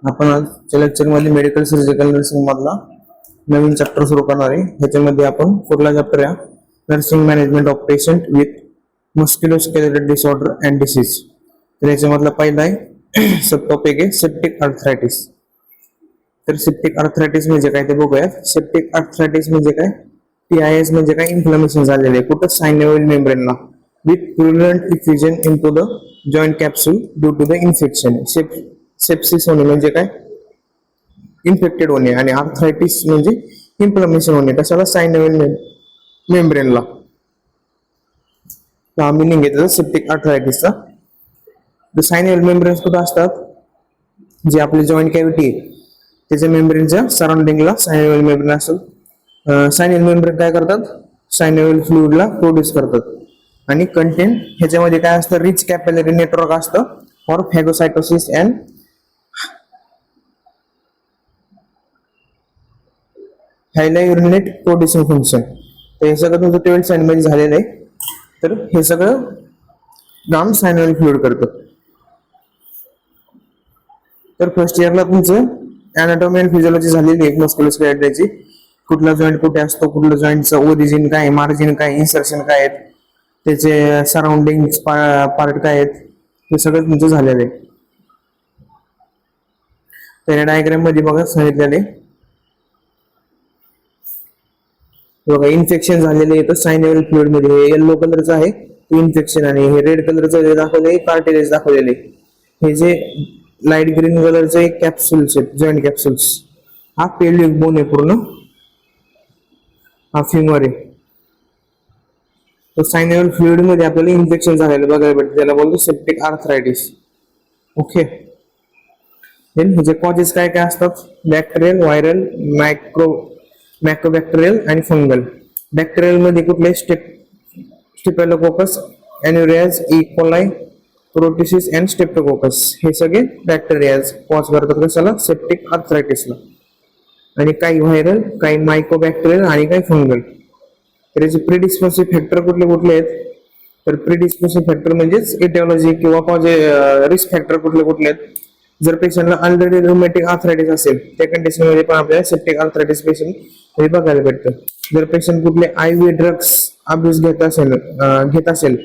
आपण आजच्या लेक्चरमध्ये मेडिकल सर्जिकल नर्सिंग मधला नवीन चॅप्टर सुरू करणार आहे. ह्याच्यामध्ये आपण पुढला चॅप्टर आहे nursing management of patient with musculoskeletal disorder and disease. तर याच्यामधला पहिला आहे सब टॉपिक आहे सेप्टिक आर्थरायटिस. तर सेप्टिक आर्थरायटिस म्हणजे काय ते बघूयात. सेप्टिक आर्थरायटिस म्हणजे काय, PIS म्हणजे काय, इन्फ्लॅमेशन झालेले आहे कुठं, सायनोवियल मेम्ब्रेनला with purulent effusion into the joint capsule due to the infection. Sepsis होणे म्हणजे काय, इन्फेक्टेड होणे, आणि आर्थरायटिस म्हणजे इन्फ्लॅमेशन होणे कशाला, सायनोवियल मेम्ब्रेनला. हा मिनिंग घेतलं सेप्टिक आर्थरायटिसचा. तर सायनोवियल मेम्ब्रेन्स कुठं असतात, जे आपले जॉइंट कॅव्हिटी आहे त्याच्या मेम्ब्रेनच्या सराउंडिंगला सायनोवियल मेम्ब्रेन असतात. सायनोवियल मेम्ब्रेन काय करतात, सायनोवियल फ्लुइडला प्रोड्यूस करतात आणि कंटेन ह्याच्यामध्ये काय असतं, रिच कॅपिलरी नेटवर्क असतं फॉर फॅगोसायटोसिस अँड हायलायुरिनेट प्रोड्युसिंग फंक्शन. तर हे सगळं तुमचं 12th स्टँडर्ड मध्ये झालेलं आहे. तर हे सगळं काम सायनोवियल फ्लुइड करतं. तर फर्स्ट इयरला तुमचं अॅनाटॉमी अँड फिजिओलॉजी झालेली आहे मस्क्युलोस्केलेटलची. कुठला जॉईंट कुठे असतो, कुठल्या जॉईंटचं ओरिजिन काय, मार्जिन काय, इन्सर्शन काय आहेत, त्याचे सराउंडिंग पार्ट काय आहेत, हे सगळं तुमचं झालेलं आहे. तर या डायग्राम मध्ये बघा सांगितलेले बघा, इन्फेक्शन झालेले आहे तर सायनोवियल फ्लुइड मध्ये. हे येलो कलरचं आहे इन्फेक्शन, आणि हे रेड कलरचं जे दाखवले कार्टिलेज दाखवलेले. हे जे लाईट ग्रीन कलरचे कॅप्सूल्स आहेत, जॉईंट कॅप्सूल्स, हा पेल्विक बोन आहे पूर्ण, हा फिमर आहे. तर सायनोवियल फ्लुइड मध्ये आपल्याला इन्फेक्शन झालेलं बघायला भेटतं, त्याला बोलतो सेप्टिक आर्थरायटिस. ओके. देन ह्याचे कॉजेस काय काय असतात, बॅक्टेरियल, व्हायरल, मॅक्रोबॅक्टेरियल आणि फंगल. बॅक्टेरियल मध्ये कुठले, स्टेफिलोकोकस, एन्युरियाज, इकोलाई, प्रोटिसिस अँड स्ट्रेप्टोकोकस, हे सगळे बॅक्टेरियाज कॉज करतात कशाला, सेप्टिक आर्थरायटिसला. आणि काही व्हायरल, काही मायक्रोबॅक्टेरियल आणि काही फंगल. तर याचे प्रिडिस्पोजिंग फॅक्टर कुठले कुठले आहेत, तर प्रिडिस्पोजिंग फॅक्टर म्हणजेच एटिओलॉजी किंवा कॉज, रिस्क फॅक्टर कुठले कुठले आहेत. जर पेशंटला ऑलरेडी रुमॅटिक आर्थरायटिस असेल त्या कंडिशन मध्ये पण आपल्याला सेप्टिक आर्थरायटिस पेशंट हे बघायला भेटतं. जर पेशंट कुठले IV ड्रग्स अब्यूज घेत असेल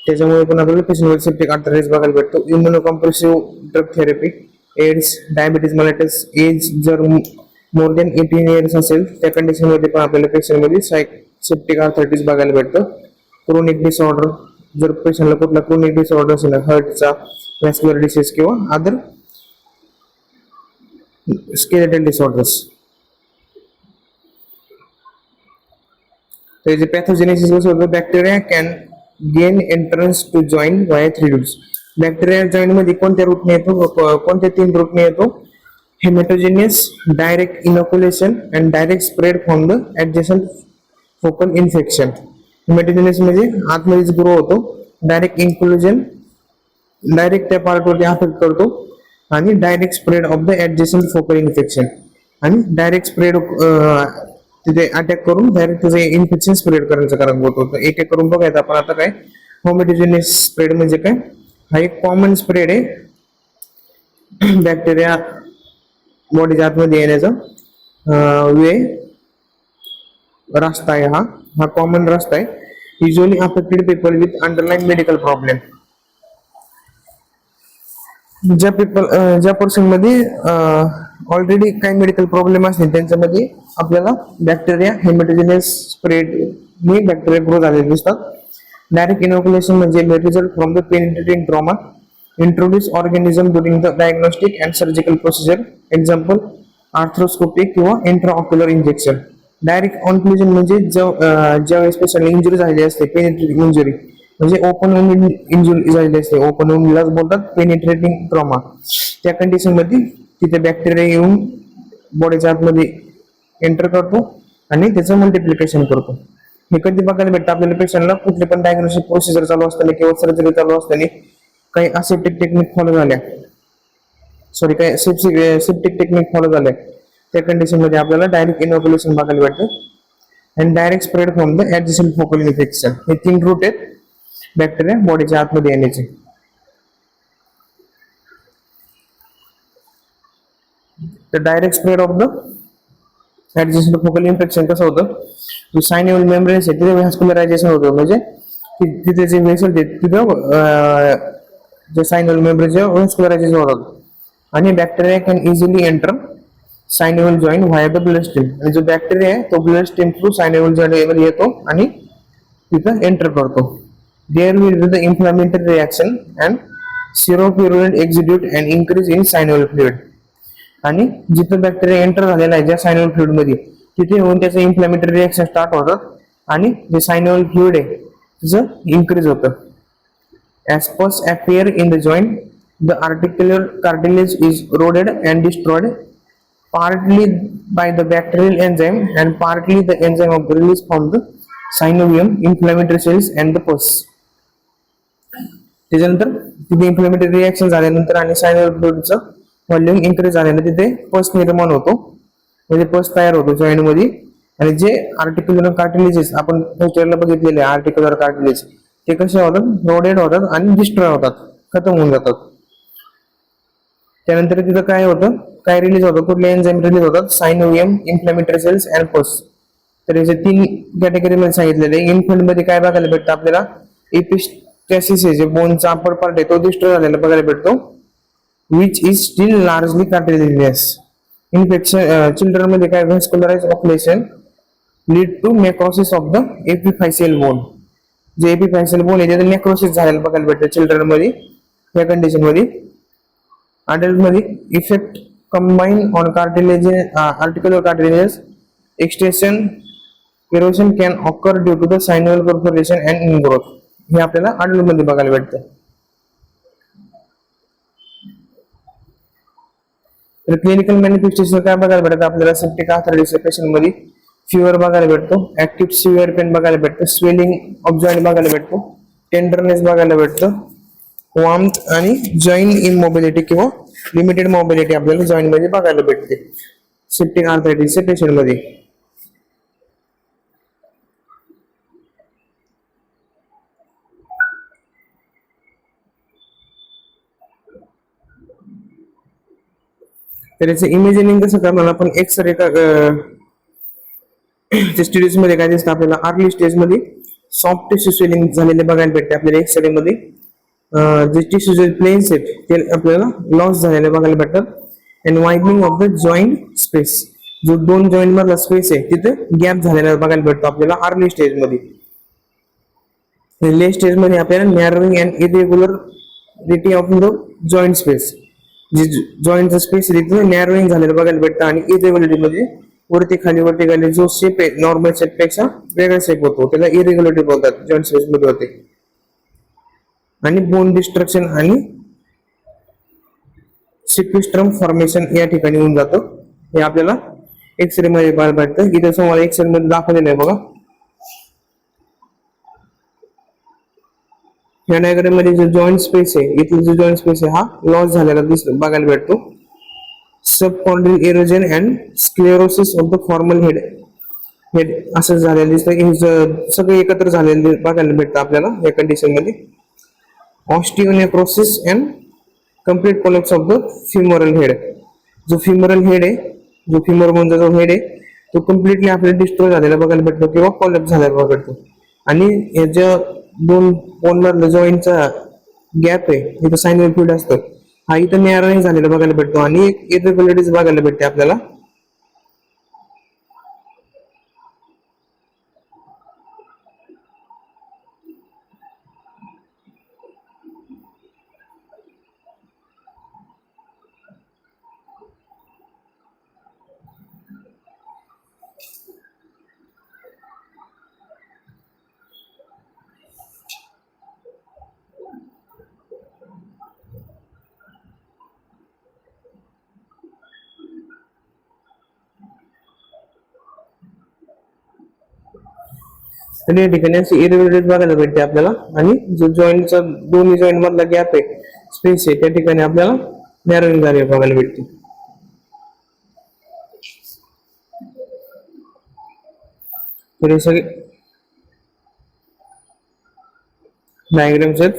त्याच्यामुळे पण आपल्याला पेशंट सेप्टिक आर्थरायटिस बघायला भेटतो. Immunocompressive drug therapy, AIDS, diabetes mellitus, age जर मोर दॅन 18 इयर्स असेल त्या कंडिशन मध्ये पण आपल्याला पेशंट मध्ये सेप्टिक आर्थरायटिस बघायला भेटतं. क्रोनिक डिसऑर्डर, जर पेशंटला कुठला क्रोनिक डिसऑर्डर असेल, हार्टचा, व्हॅस्क्युलर डिसीज किंवा other skeletal disorders. So the pathogenesis of the bacteria can gain entrance to joint via 3 routes. Bacteria joint मध्ये कोणत्या रूटने येतो, कोणत्या 3 रूटने येतो, haematogenous, direct inoculation and direct spread from the adjacent focal infection. Haematogenous म्हणजे आतमध्येच ग्रो होतो, डायरेक्ट इन्क्लुजन डायरेक्ट त्या पार्टवरती अफेक्ट करतो, आणि direct spread of the adjacent focal infection, आणि डायरेक्ट स्प्रेड तिथे अटॅक करून डायरेक्ट त्याचे इन्फेक्शन स्प्रेड करण्याचं कारण होतं. एक एक करून बघायचं आपण आता. काय होमॅटोजेनियस स्प्रेड म्हणजे काय, हा एक कॉमन स्प्रेड आहे, बॅक्टेरिया बॉडीच्या आतमध्ये येण्याचा रस्ता आहे, हा कॉमन रस्ता आहे. Usually affected people with underline medical problem. ज्या पर्सन मध्ये ऑलरेडी काही मेडिकल प्रॉब्लेम असतील त्यांच्यामध्ये आपल्याला बॅक्टेरिया हेमॅटोजेनियस स्प्रेड ने बॅक्टेरिया ग्रो झालेले दिसतात. डायरेक्ट इनोक्युलेशन म्हणजे result from the penetrating trauma introduce organism during the diagnostic and surgical procedure, example arthroscopy किंवा इंट्राऑक्युलर इंजेक्शन. डायरेक्ट ऑन्क्लुजन म्हणजे ज्यावेळेस पेशंटला इंजुरी झालेली असते, पेनिट्रेटिंग इंजुरी म्हणजे ओपन वुंड इंजुरी झालेली असते, ओपन वुंडला बोलतात पेनिट्रेटिंग ट्रॉमा. त्या कंडिशन मध्ये तिथे बॅक्टेरिया येऊन बॉडीच्या आतमध्ये एंटर करतो आणि त्याचं मल्टिप्लिकेशन करतो. हे कधी बघायला भेटतं आपल्याला, पेशंटला कुठले पण डायग्नोस्टिक प्रोसिजर चालू असताना किंवा सर्जरी चालू असताना काही असेप्टिक टेक्निक फॉलो झाल्या, काही सेप्टिक टेक्निक फॉलो झाल्या, त्या कंडिशन मध्ये आपल्याला डायरेक्ट इनोक्युलेशन बघायला भेटतं. आणि direct spread from the adjacent focal infection. हे 3 रूट आहेत बॅक्टेरिया बॉडीच्या आतमध्ये येण्याचे. तर direct spread of the adjacent focal infection कसं होतं, जो सायनोवियल मेम्ब्रेन्स आहे तिथे व्हॅस्क्युलरायझेशन होतं, म्हणजे तिथे जे व्हेसल तिथं जे सायनोवियल मेम्ब्रेनचे व्हॅस्क्युलरायझेशन होतात. आणि bacteria can easily enter synovial joint via the bloodstream, आणि जो बॅक्टेरिया आहे तो bloodstream through synovial joint येतो आणि तिथं एंटर करतो. There will be the inflammatory reaction and seropurulent exudate and increase in synovial fluid. आणि जिथं बॅक्टेरिया एंटर झालेला आहे ज्या सायनोवियल फ्लुइड मध्ये, तिथे होऊन त्याचं इन्फ्लॅमेटरी रिॲक्शन स्टार्ट होतात आणि जे सायनोवियल फ्लुइड आहे तिचं इन्क्रीज होतं. As pus appear in the joint, the articular cartilage is eroded and destroyed, partly by the bacterial enzyme and partly the enzyme of release from the synovium, inflammatory cells and the pus. त्याच्यानंतर तिथे inflammatory reaction झाल्यानंतर आणि सायनोवियल फ्लुइडचं volume increase झाल्यानंतर तिथे पस निर्माण होतो, म्हणजे पस तयार होतो जॉईंट मध्ये. आणि जे आर्टिक्युलर कार्टिलेजेस आपण पिक्चरला बघितलेले आर्टिक्युलर कार्टिलेज ते कसे होतात, रोडेड होतात आणि डिस्ट्रॉय होतात, खतम होऊन जातात. त्यानंतर तिथं काय होतं, काय रिलीज होतं, कुठले एन्झाईम रिलीज होतात, सायनोवियम, इन्फ्लॅमेटरी सेल्स अँड पस. तर याचे 3 कॅटेगरी मध्ये सांगितलेले. इन्फंट मध्ये काय बघायला भेटतं आपल्याला, एपिस्टॅसिस आहे जे बोनचा अपर पार्ट आहे तो डिस्ट्रॉय झालेला बघायला भेटतो, which is still largely cartilaginous. Infection children मध्ये काय, vascularization lead to necrosis of the epiphyseal bone. जे एपिफायसियल बोन आहे त्याचं नेक्रोसिस झालेलं बघायला भेटतं चिल्ड्रन मध्ये या कंडिशन मध्ये. अडल्ट मध्ये effect combine on cartilage articular cartilages extension erosion can occur due to the synovial perforation and ingrowth. हे आपल्याला अडल्ट मध्ये बघायला भेटतं. तर क्लिनिकल मॅनिफेस्टेशन काय बघायला भेटतं आपल्याला, सेप्टिक आर्थरायटिस पेशंट मध्ये फीवर बघायला भेटतो, ऍक्टिव्ह सिव्हिअर पेन बघायला भेटतं, स्वेलिंग ऑफ जॉईंट बघायला भेटतो, टेंडरनेस बघायला भेटतं, वॉर्मथ आणि जॉईंट इमोबिलिटी किंवा लिमिटेड मोबिलिटी आपल्याला जॉईंट मध्ये बघायला भेटते सेप्टिक आर्थरायटिसच्या पेशंट मध्ये. तर याचं इमेजिनिंग कसं करणार आपण, एक्सरे स्टडीज मध्ये काय दिसतं आपल्याला, अर्ली स्टेज मध्ये सॉफ्ट टिश्यू स्वेलिंग झालेले बघायला भेटते आपल्याला एक्सरे मध्ये. जे टिश्यू प्लेन्स आहेत ते आपल्याला लॉस झालेले बघायला भेटतात. And widening of the joint space, जो 2 जॉईंट मधला स्पेस आहे तिथे गॅप झालेला बघायला भेटतो आपल्याला अर्ली स्टेज मध्ये. लेट स्टेज मध्ये आपल्याला narrowing and irregularity of the joint space, जे जॉईंटचा स्पेस आहे तिथे नॅरोइंग झालेलं बघायला भेटतं. आणि इरेग्युलरिटी मध्ये वरती खाली जो शेप आहे नॉर्मल शेप पेक्षा वेगळा शेप होतो, त्याला इरेग्युलरिटी बोलतात, जॉईंट स्पेस मध्ये होते. आणि बोन डिस्ट्रक्शन आणि सिक्विस्ट्रम फॉर्मेशन या ठिकाणी होऊन जातं. हे आपल्याला एक्सरे मध्ये बघायला भेटतं. इथे तुम्हाला एक्सरे मध्ये दाखवलेलं आहे बघा. या डायग्राम मध्ये जो जॉईंट स्पेस आहे, इथला जो जॉईंट स्पेस आहे हा लॉस झालेला बघायला भेटतो. Subchondral erosion and sclerosis of the femoral head असं झालेलं दिसतं. हे सगळे एकत्र झालेले बघायला भेटतं आपल्याला या कंडिशन मध्ये. Osteonecrosis and complete collapse of the femoral head. जो फिमोरल हेड आहे, जो फिमोर बोनचा जो हेड आहे तो कम्प्लिटली आपल्याला डिस्ट्रॉय झालेला बघायला भेटतो किंवा कोलॅप्स झालेला बघायला भेटतो. आणि याच्या 2 बोन मधला जॉईंटचा गॅप आहे इथं सायनोवियल फ्लुइड असतं, हा इथं नॅरोइंग झालेला बघायला भेटतो आणि एक इरेग्युलरिटीज बघायला भेटते आपल्याला. तर या ठिकाणी अशी इरेग्युलरिटीज बघायला भेटते आपल्याला. आणि जो जॉईंटचा दोन्ही जॉईंट मधला गॅप आहे, स्पेस आहे, त्या ठिकाणी आपल्याला नॅरोइंग झालेली बघायला भेटते. तर हे सगळे डायग्राम्स आहेत.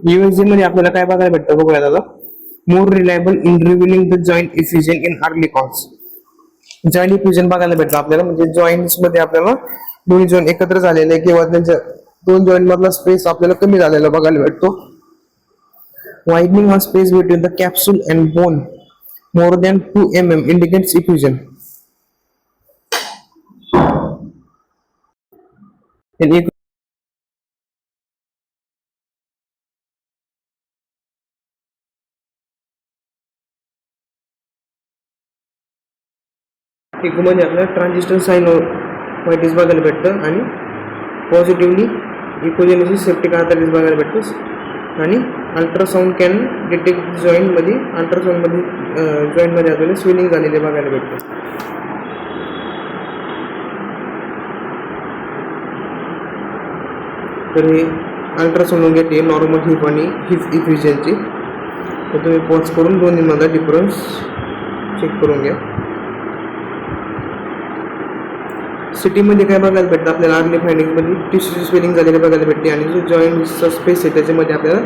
USG मध्ये आपल्याला काय बघायला भेटतं बघूया दादा. More reliable in revealing the joint effusion in early calls. Joint effusion बघायला भेटतं आपल्याला, म्हणजे जॉईंट्स मध्ये आपल्याला दोन्ही जॉईंट एकत्र झालेले किंवा त्यांच्या दोन जॉईंट मधला स्पेस आपल्याला कमी झालेला बघायला भेटतो. Widening of space between the capsule and bone more than 2 mm indicates effusion. In मध्ये आपल्याला ट्रान्झिस्टर सायनोव्हायटिस बघायला भेटतं आणि पॉझिटिव्हली इकोजेनेसिस सेप्टिक आर्थरायटिस बघायला भेटतं. आणि अल्ट्रासाऊंड कॅन डिटेक्ट जॉईंटमध्ये जॉईंटमध्ये आपल्याला स्वेलिंग झालेले बघायला भेटतं. तर हे अल्ट्रासोनोग्राफी आहे नॉर्मल हिप आणि हिप इफ्युजनची. तर तुम्ही पॉज करून दोन्हीमधला डिफरन्स चेक करून घ्या. सिटीमध्ये काय बघायला भेटतं आपल्याला अर्ली फायंडिंगमध्ये टिश्यू स्वेलिंग झालेले बघायला भेटते आणि जो जॉईंटचा स्पेस आहे त्याच्यामध्ये आपल्याला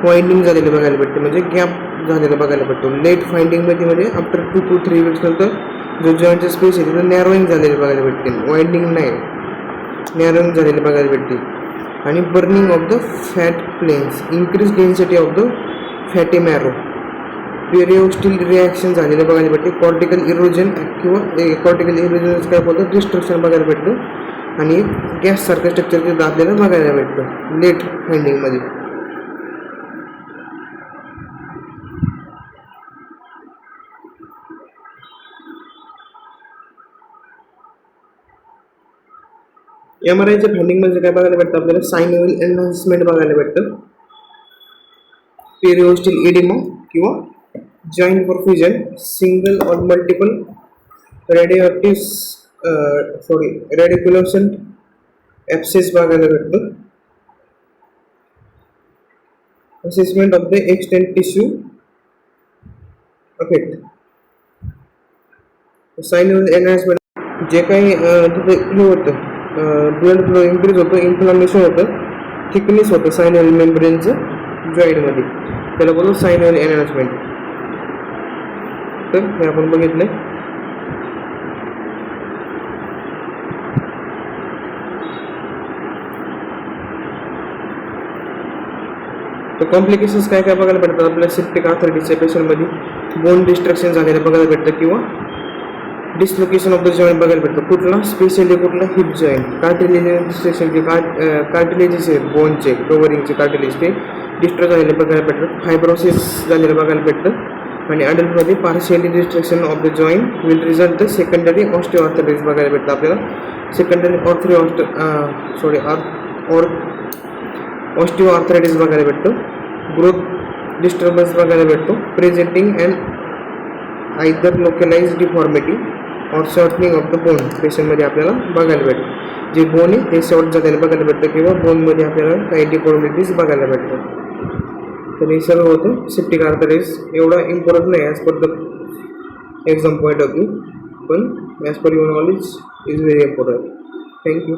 वाइंडिंग झालेलं बघायला भेटते, म्हणजे गॅप झालेलं बघायला भेटतो. लेट फाइंडिंगमध्ये म्हणजे आफ्टर 2 to 3 weeks नंतर जो जॉईंटचा स्पेस आहे तिथं नॅरोईंग झालेले बघायला भेटते, वाइंडिंग नाही, नॅरोईंग झालेले बघायला भेटते. आणि burning of the fat planes, increase density of the fatty marrow, periosteal reaction झालेलं बघायला भेटते. कॉर्टिकल इरोजन किंवा कॉर्टिकल इरोजन काय बोलतात डिस्ट्रक्शन बघायला भेटतं. आणि गॅस सारखं स्ट्रक्चर तिथं आपल्याला बघायला भेटतं लेट फाइंडिंगमध्ये. MRIच्या फाइंडिंगमध्ये काय बघायला भेटतं आपल्याला सायनोव्हिल एनहान्समेंट बघायला भेटतं. पेरिओस्टिल एडिमा किंवा जॉईंट परफ्युजन, सिंगल और मल्टिपल रेडिक्युलेशन ॲप्सेस बघायला भेटतं. Assessment of the extent tissue affect. Synovial enhancement जे काही तिथे हे होतं, ब्लड फ्लो इन्क्रीज होतं, इन्फ्लामेशन होतं, थिकनेस होतं सायनोव्हिल मेम्ब्रेनचं जॉईंटमध्ये, त्याला बोलतो सायनोव्हिल एनहान्समेंट. तर हे आपण बघितलं. तर कॉम्प्लिकेशन्स काय काय बघायला भेटतात आपल्याला सेप्टिक आर्थरायटिसच्या पेशंटमध्ये. बोन डिस्ट्रक्शन झालेलं बघायला भेटतं किंवा डिस्लोकेशन ऑफ द जॉईंट बघायला भेटतं. कुठला स्पेशली कुठला हिप जॉईंट, कार्टिलेज डिस्ट्रक्शन, जे कार्टिलेजेस आहेत बोनचे कवरिंगचे कार्टिलेज ते डिस्ट्रॉय झालेले बघायला भेटतात. फायब्रोसिस झालेलं बघायला भेटतं. आणि अडल्टमध्ये partially destruction of the joint will result the secondary osteoarthritis बघायला भेटतं आपल्याला. सेकंडरी ऑस्टिओआर्थरायटिस बघायला भेटतो. ग्रोथ डिस्टर्बन्स बघायला भेटतो. Presenting and either localise deformity और शॉर्टनिंग ऑफ द बोन पेशंटमध्ये आपल्याला बघायला भेटतं. जे बोन आहे ते शॉर्ट झालेलं बघायला भेटतं किंवा बोनमध्ये आपल्याला काही डिफॉर्मिटीज बघायला भेटतात. तर हे सर्व होतं सेप्टिक आर्थरायटिस. एवढा इम्पॉर्टंट नाही as per the exam point of view, पण as per your knowledge is very important. Thank you.